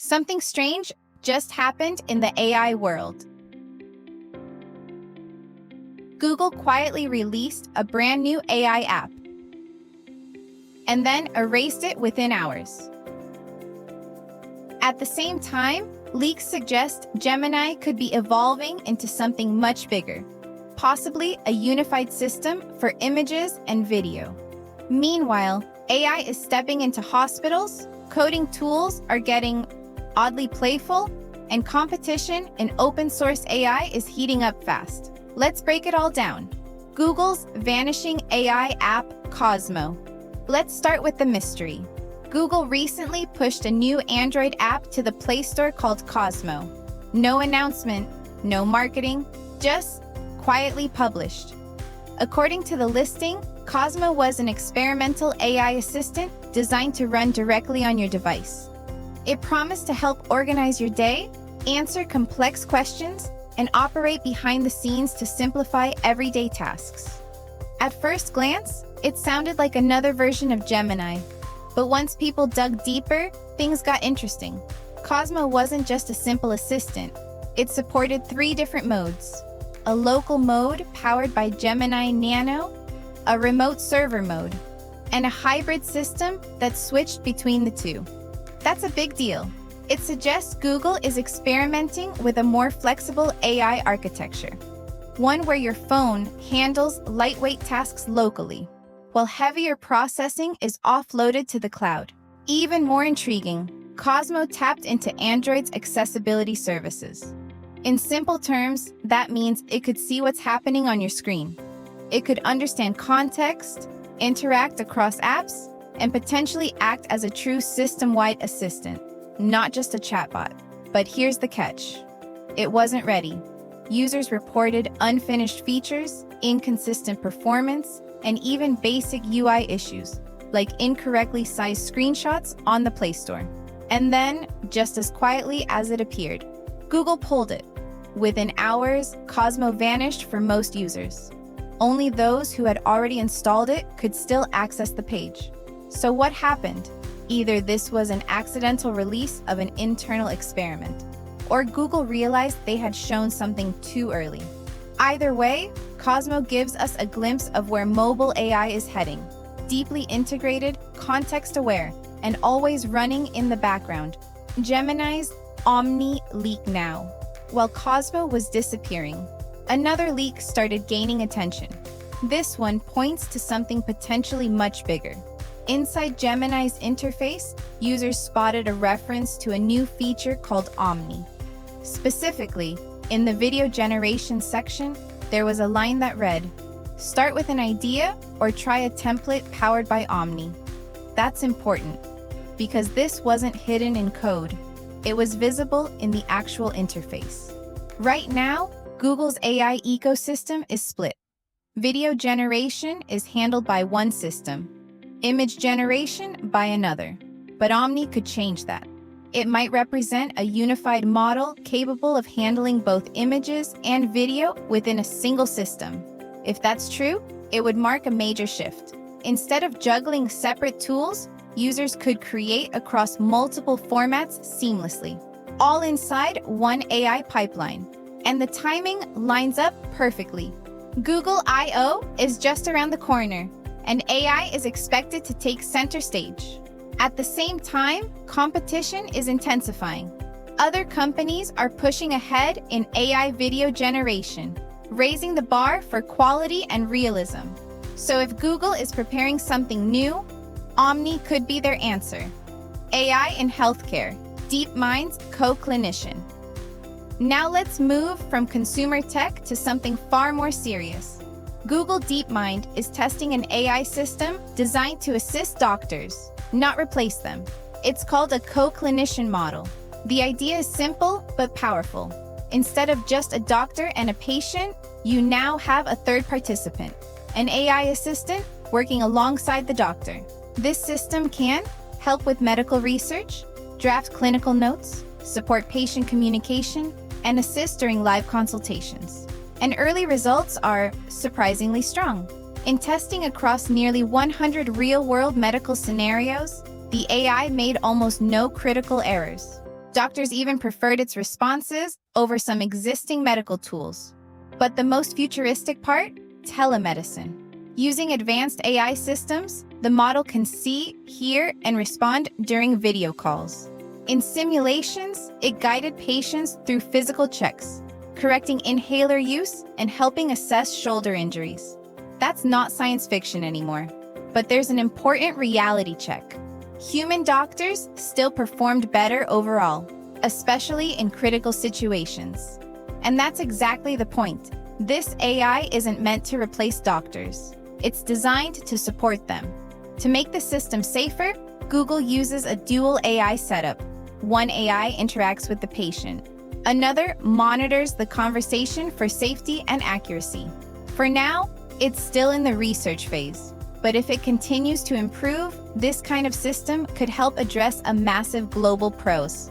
Something strange just happened in the AI world. Google quietly released a brand new AI app and then erased it within hours. At the same time, leaks suggest Gemini could be evolving into something much bigger, possibly a unified system for images and video. Meanwhile, AI is stepping into hospitals, coding tools are getting oddly playful, and competition in open-source AI is heating up fast. Let's break it all down. Google's vanishing AI app, Cosmo. Let's start with the mystery. Google recently pushed a new Android app to the Play Store called Cosmo. No announcement, no marketing, just quietly published. According to the listing, Cosmo was an experimental AI assistant designed to run directly on your device. It promised to help organize your day, answer complex questions, and operate behind the scenes to simplify everyday tasks. At first glance, it sounded like another version of Gemini. But once people dug deeper, things got interesting. Cosmo wasn't just a simple assistant. It supported 3 different modes: a local mode powered by Gemini Nano, a remote server mode, and a hybrid system that switched between the two. That's a big deal. It suggests Google is experimenting with a more flexible AI architecture, one where your phone handles lightweight tasks locally, while heavier processing is offloaded to the cloud. Even more intriguing, Cosmo tapped into Android's accessibility services. In simple terms, that means it could see what's happening on your screen. It could understand context, interact across apps, and potentially act as a true system-wide assistant, not just a chatbot. But here's the catch. It wasn't ready. Users reported unfinished features, inconsistent performance, and even basic UI issues, like incorrectly sized screenshots on the Play Store. And then, just as quietly as it appeared, Google pulled it. Within hours, Cosmo vanished for most users. Only those who had already installed it could still access the page. So what happened? Either this was an accidental release of an internal experiment, or Google realized they had shown something too early. Either way, Cosmo gives us a glimpse of where mobile AI is heading: deeply integrated, context-aware, and always running in the background. Gemini's Omni leak now. While Cosmo was disappearing, another leak started gaining attention. This one points to something potentially much bigger. Inside Gemini's interface, users spotted a reference to a new feature called Omni. Specifically, in the video generation section, there was a line that read, "Start with an idea or try a template powered by Omni." That's important, because this wasn't hidden in code. It was visible in the actual interface. Right now, Google's AI ecosystem is split. Video generation is handled by one system, image generation by another. But Omni could change that. It might represent a unified model capable of handling both images and video within a single system. If that's true, it would mark a major shift. Instead of juggling separate tools, users could create across multiple formats seamlessly, all inside one AI pipeline. And the timing lines up perfectly. Google I/O is just around the corner, and AI is expected to take center stage. At the same time, competition is intensifying. Other companies are pushing ahead in AI video generation, raising the bar for quality and realism. So if Google is preparing something new, Omni could be their answer. AI in healthcare, DeepMind's co-clinician. Now let's move from consumer tech to something far more serious. Google DeepMind is testing an AI system designed to assist doctors, not replace them. It's called a co-clinician model. The idea is simple but powerful. Instead of just a doctor and a patient, you now have a third participant, an AI assistant working alongside the doctor. This system can help with medical research, draft clinical notes, support patient communication, and assist during live consultations. And early results are surprisingly strong. In testing across nearly 100 real-world medical scenarios, the AI made almost no critical errors. Doctors even preferred its responses over some existing medical tools. But the most futuristic part? Telemedicine. Using advanced AI systems, the model can see, hear, and respond during video calls. In simulations, it guided patients through physical checks, correcting inhaler use and helping assess shoulder injuries. That's not science fiction anymore. But there's an important reality check. Human doctors still performed better overall, especially in critical situations. And that's exactly the point. This AI isn't meant to replace doctors. It's designed to support them. To make the system safer, Google uses a dual AI setup. One AI interacts with the patient. Another monitors the conversation for safety and accuracy. For now, it's still in the research phase. But if it continues to improve, this kind of system could help address a massive global pros.